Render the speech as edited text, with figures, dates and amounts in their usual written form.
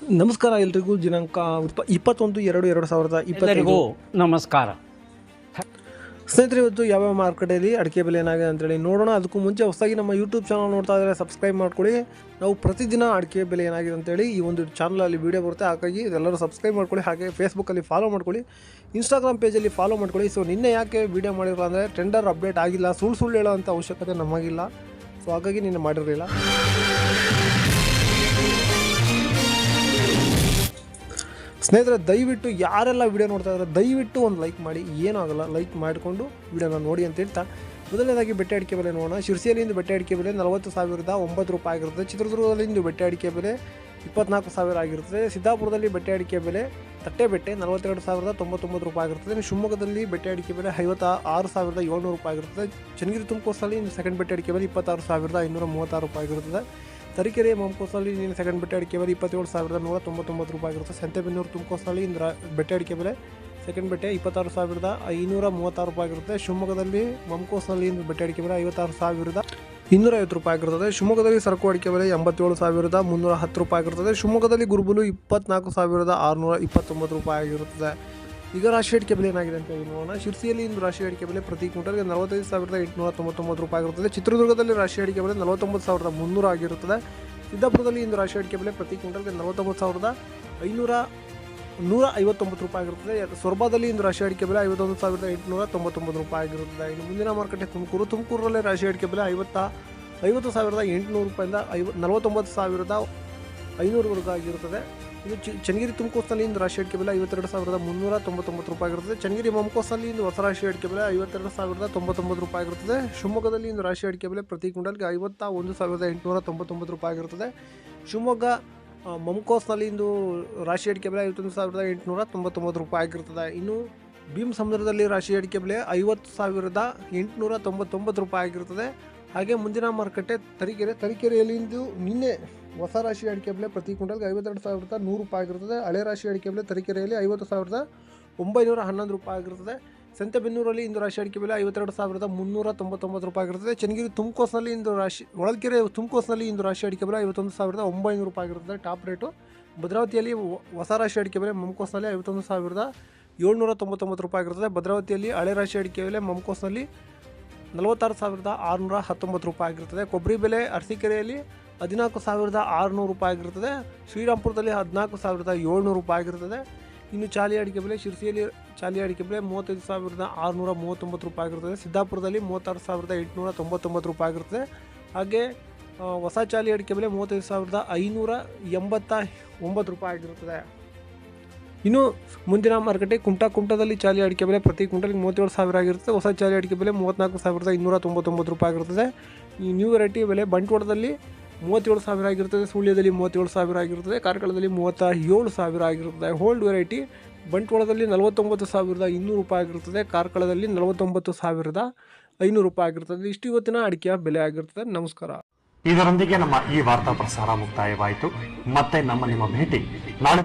ನಮಸ್ಕಾರ ಎಲ್ರಿಗೂ. ದಿನಾಂಕ 21/2/2025 ಎಲ್ಲರಿಗೂ ನಮಸ್ಕಾರ. ಸ್ನೇಹಿತರೆ, ಇವತ್ತು ಯಾವ್ಯಾವ ಮಾರ್ಕೆಟಲ್ಲಿ ಅಡಿಕೆ ಬೆಲೆ ಏನಾಗಿದೆ ಅಂತೇಳಿ ನೋಡೋಣ. ಅದಕ್ಕೂ ಮುಂಚೆ ಹೊಸದಾಗಿ ನಮ್ಮ ಯೂಟ್ಯೂಬ್ ಚಾನಲ್ ನೋಡ್ತಾ ಇದ್ದರೆ ಸಬ್ಸ್ಕ್ರೈಬ್ ಮಾಡ್ಕೊಳ್ಳಿ. ನಾವು ಪ್ರತಿದಿನ ಅಡಿಕೆ ಬೆಲೆ ಏನಾಗಿದೆ ಅಂತೇಳಿ ಈ ಒಂದು ಚಾನಲಲ್ಲಿ ವೀಡಿಯೋ ಬರುತ್ತೆ, ಹಾಗಾಗಿ ಇದೆಲ್ಲರೂ ಸಬ್ಸ್ಕ್ರೈಬ್ ಮಾಡ್ಕೊಳ್ಳಿ. ಹಾಗೆ ಫೇಸ್ಬುಕ್ಕಲ್ಲಿ ಫಾಲೋ ಮಾಡ್ಕೊಳ್ಳಿ, ಇನ್ಸ್ಟಾಗ್ರಾಮ್ ಪೇಜಲ್ಲಿ ಫಾಲೋ ಮಾಡ್ಕೊಳ್ಳಿ. ಸೊ ನಿನ್ನೆ ಯಾಕೆ ವೀಡಿಯೋ ಮಾಡಿರಲ್ಲ ಅಂದರೆ ಟೆಂಡರ್ ಅಪ್ಡೇಟ್ ಆಗಿಲ್ಲ, ಸುಳ್ಳು ಹೇಳೋ ಅಂಥ ಅವಶ್ಯಕತೆ ನಮಗಿಲ್ಲ. ಸೊ ಹಾಗಾಗಿ ನಿನ್ನೆ ಮಾಡಿರಲಿಲ್ಲ. ಸ್ನೇಹಿತರೆ, ದಯವಿಟ್ಟು ಯಾರೆಲ್ಲ ವೀಡಿಯೋ ನೋಡ್ತಾ ಇದ್ದಾರೆ ದಯವಿಟ್ಟು ಒಂದು ಲೈಕ್ ಮಾಡಿ, ಏನೂ ಆಗೋಲ್ಲ, ಲೈಕ್ ಮಾಡಿಕೊಂಡು ವೀಡಿಯೋನ ನೋಡಿ ಅಂತ ಹೇಳ್ತಾ ಮೊದಲನೇದಾಗಿ ಬೆಟ್ಟೆ ಅಡಿಕೆ ಬೆಲೆ ನೋಡೋಣ. ಶಿರ್ಸಿಯಲ್ಲಿಂದು ಬೆಟ್ಟೆ ಅಡಿಕೆ ಬೆಲೆ 40,009 ರೂಪಾಯಿ ಆಗಿರುತ್ತೆ. ಚಿತ್ರದುರ್ಗದಲ್ಲಿಂದು ಬೆಟ್ಟೆ ಅಡಿಕೆ ಬೆಲೆ 24,000 ಆಗಿರುತ್ತದೆ. ಸಿದ್ದಾಪುರದಲ್ಲಿ ಬೆಟ್ಟೆ ಅಡಿಕೆ ಬೆಲೆ ತಟ್ಟೆ ಬೆಟ್ಟೆ 42,099 ರೂಪಾಯಿ ಆಗಿರುತ್ತದೆ. ಶಿವಮೊಗ್ಗದಲ್ಲಿ ಬೆಟ್ಟೆ ಅಡಿಕೆ ಬೆಲೆ 56,700 ರೂಪಾಯಿ ಆಗಿರುತ್ತದೆ. ಚನ್ನಗಿರಿ ತುಮಕೂರಿನಲ್ಲಿ ಇಂದು ಸೆಕೆಂಡ್ ಬೆಟ್ಟೆ ಅಡಿಕೆ ಬೆಲೆ 26,536 ರೂಪಾಯಿ ಆಗಿರುತ್ತದೆ. ತರೀಕೆರೆ ಮಂಕೋಸಲ್ಲಿ ನೀನು ಸೆಕೆಂಡ್ ಬೆಟ್ಟೆ ಅಡಿಕೆ ಬೆಲೆ 27,199 ರೂಪಾಯಿ ಆಗಿರುತ್ತೆ. ಸಂತೆಬೆನ್ನೂರು ತುಮಕೂರಿನಲ್ಲಿ ಇಂದು ಬೆಟ್ಟೆ ಅಡಿಕೆ ಬೆಲೆ ಸೆಕೆಂಡ್ ಬೆಟ್ಟೆ 26,536 ರೂಪಾಯಿ ಆಗಿರುತ್ತೆ. ಶಿವಮೊಗ್ಗದಲ್ಲಿ ಮಂಕೋಸ್ನಲ್ಲಿ ಇಂದು ಬೆಟ್ಟೆ ಅಡಿಕೆ ಬೆಲೆ 56,250 ರೂಪಾಯಿ ಆಗಿರುತ್ತದೆ. ಶಿವಮೊಗ್ಗದಲ್ಲಿ ಸರಕು ಅಡಿಕೆ ಬೆಲೆ 87,310 ರೂಪಾಯಿ ಆಗಿರುತ್ತದೆ. ಶಿವಮೊಗ್ಗದಲ್ಲಿ ಗುರುಬುಲು 24,629 ರೂಪಾಯಿ ಆಗಿರುತ್ತದೆ. ಈಗ ರಾಶಿ ಅಡಿಕೆ ಬೆಲೆ ಏನಾಗಿದೆ ಅಂತ ಹೇಳಿ ನೋಡೋಣ. ಶಿರ್ಸಿಯಲ್ಲಿ ಇಂದು ರಾಶಿ ಅಡಿಕೆ ಬೆಲೆ ಪ್ರತಿ ಕ್ವಿಂಟಲ್ಗೆ 45,899 ರೂಪಾಯಿ ಆಗಿರುತ್ತದೆ. ಚಿತ್ರದುರ್ಗದಲ್ಲಿ ರಾಶಿ ಅಡಿಕೆ ಬೆಲೆ 49,300 ಆಗಿರುತ್ತದೆ. ಸಿದ್ದಾಪುರದಲ್ಲಿ ಇಂದು ರಾಶಿ ಅಡಿಕೆ ಬೆಲೆ ಪ್ರತಿ ಕ್ವಿಂಟಲ್ಗೆ 49,550 ರೂಪಾಯಿ ಆಗಿರುತ್ತದೆ. ಸೊರಬದಲ್ಲಿ ಇಂದು ರಾಶಿ ಅಡಿಕೆ ಬೆಲೆ 51,899 ರೂಪಾಯಿ ಆಗಿರುತ್ತದೆ. ಇನ್ನು ಮುಂದಿನ ಮಾರುಕಟ್ಟೆ ತುಮಕೂರಲ್ಲಿ ರಾಶಿ ಅಡಿಕೆ ಬೆಲೆ 50,800 ರೂಪಾಯಿಂದ 49,500 ಆಗಿರುತ್ತದೆ. ಇದು ಚನ್ನಗಿರಿ ತುಮಕೂರಿನಲ್ಲಿ ಇಂದು ರಾಶಿ ಅಡಿಕೆ ಬೆಲೆ 52,399 ರೂಪಾಯಿ ಆಗಿರುತ್ತದೆ. ಚನ್ನಗಿರಿ ಮಂಕೋಸ್ನಲ್ಲಿ ಇಂದು ಹೊಸ ರಾಶಿ ಅಡಿಕೆ ಬೆಲೆ 52,099 ರೂಪಾಯಿ ಆಗಿರುತ್ತದೆ. ಶಿವಮೊಗ್ಗದಲ್ಲಿ ಇಂದು ರಾಶಿ ಅಡಿಕೆ ಬೆಲೆ ಪ್ರತಿ ಕ್ವಿಂಟಲ್ಗೆ 51,899 ರೂಪಾಯಿ ಆಗಿರುತ್ತದೆ. ಶಿವಮೊಗ್ಗ ಮಂಕೋಸ್ನಲ್ಲಿ ಇಂದು ರಾಶಿ ಅಡಿಕೆ ಬೆಲೆ 51,899 ರೂಪಾಯಿ ಆಗಿರುತ್ತದೆ. ಇನ್ನು ಭೀಮ್ ಸಮುದ್ರದಲ್ಲಿ ರಾಶಿ ಅಡಿಕೆ ಬೆಲೆ 50,899 ರೂಪಾಯಿ ಆಗಿರುತ್ತದೆ. ಹಾಗೆ ಮುಂದಿನ ಮಾರುಕಟ್ಟೆ ತರೀಕೆರೆಯಲ್ಲಿ ಇಂದು ನಿನ್ನೆ ಹೊಸ ರಾಶಿ ಅಡಿಕೆ ಬೆಲೆ ಪ್ರತಿ ಕ್ವಿಂಟಲ್ಗೆ 52,100 ರೂಪಾಯಿ ಆಗಿರುತ್ತದೆ. ಹಳೆ ರಾಶಿ ಅಡಿಕೆ ಬೆಲೆ ತರೀಕೆರೆಯಲ್ಲಿ 50,911 ರೂಪಾಯಿ ಆಗಿರುತ್ತದೆ. ಸಂತೆಬೆನ್ನೂರಲ್ಲಿ ಇಂದು ರಾಶಿ ಅಡಿಕೆ ಬೆಲೆ 52,399 ರೂಪಾಯಿ ಆಗಿರುತ್ತದೆ. ಚನ್ನಗಿರಿ ತುಮಕೂರಿನಲ್ಲಿ ಇಂದು ಹೊಳಲ್ಕೆರೆ ತುಮಕೂರಿನಲ್ಲಿ ಇಂದು ರಾಶಿ ಅಡಿಕೆ ಬೆಲೆ 51,900 ರೂಪಾಯಿ ಆಗಿರುತ್ತದೆ, ಟಾಪ್ ರೇಟು. ಭದ್ರಾವತಿಯಲ್ಲಿ ಹೊಸ ರಾಶಿ ಅಡಿಕೆ ಬೆಲೆ ಮಂಕೋಸ್ನಲ್ಲಿ 51,799 ರೂಪಾಯಿ ಆಗಿರುತ್ತದೆ. ಭದ್ರಾವತಿಯಲ್ಲಿ ಹಳೆ ರಾಶಿ ಅಡಿಕೆ ಬೆಲೆ ಮಂಕೋಸ್ನಲ್ಲಿ 46,619 ರೂಪಾಯಿ ಆಗಿರುತ್ತದೆ. ಕೊಬ್ಬರಿ ಬೆಲೆ ಅರಸೀಕೆರೆಯಲ್ಲಿ 14,600 ರೂಪಾಯಿ ಆಗಿರುತ್ತದೆ. ಶ್ರೀರಾಮ್ಪುರದಲ್ಲಿ 14,700 ರೂಪಾಯಿ ಆಗಿರುತ್ತದೆ. ಇನ್ನು ಚಾಲಿ ಅಡಿಕೆ ಬೆಲೆ ಶಿರ್ಸಿಯಲ್ಲಿ ಚಾಲಿ ಅಡಿಕೆ ಬೆಲೆ 35,639 ರೂಪಾಯಿ ಆಗಿರುತ್ತದೆ. ಸಿದ್ದಾಪುರದಲ್ಲಿ 36,899 ರೂಪಾಯಿ ಆಗಿರುತ್ತದೆ. ಹಾಗೆ ಹೊಸ ಚಾಲಿ ಅಡಿಕೆ ಬೆಲೆ 35,589 ರೂಪಾಯಿ ಆಗಿರುತ್ತದೆ. ಇನ್ನು ಮುಂದಿನ ಮಾರುಕಟ್ಟೆ ಕುಮಟಾದಲ್ಲಿ ಚಾಲಿ ಅಡಿಕೆ ಬೆಲೆ ಪ್ರತಿ ಕ್ವಿಂಟಲ್ಗೆ 37,000 ಆಗಿರುತ್ತದೆ. ಹೊಸ ಚಾಲಿ ಅಡಿಕೆ ಬೆಲೆ 34,299 ರೂಪಾಯಿ ಆಗಿರುತ್ತದೆ. ಈ ನ್ಯೂ ವೆರೈಟಿ ಬೆಲೆ ಬಂಟ್ವಾಳದಲ್ಲಿ 37,000 ಆಗಿರುತ್ತದೆ. ಸುಳ್ಯದಲ್ಲಿ 37,000 ಆಗಿರುತ್ತದೆ. ಕಾರ್ಕಳದಲ್ಲಿ 37,000 ಆಗಿರುತ್ತದೆ. ಓಲ್ಡ್ ವೆರೈಟಿ ಬಂಟ್ವಾಳದಲ್ಲಿ 49,200 ರೂಪಾಯಿ ಆಗಿರುತ್ತದೆ. ಕಾರ್ಕಳದಲ್ಲಿ 49,500 ರೂಪಾಯಿ ಆಗಿರುತ್ತದೆ. ಇಷ್ಟು ಇವತ್ತಿನ ಅಡಿಕೆಯ ಬೆಲೆ ಆಗಿರುತ್ತದೆ. ನಮಸ್ಕಾರ. ಇದರೊಂದಿಗೆ ನಮ್ಮ ಈ ವಾರ್ತಾ ಪ್ರಸಾರ ಮುಕ್ತಾಯವಾಯಿತು. ಮತ್ತೆ ನಿಮ್ಮ ಭೇಟಿ ನಾಳೆ.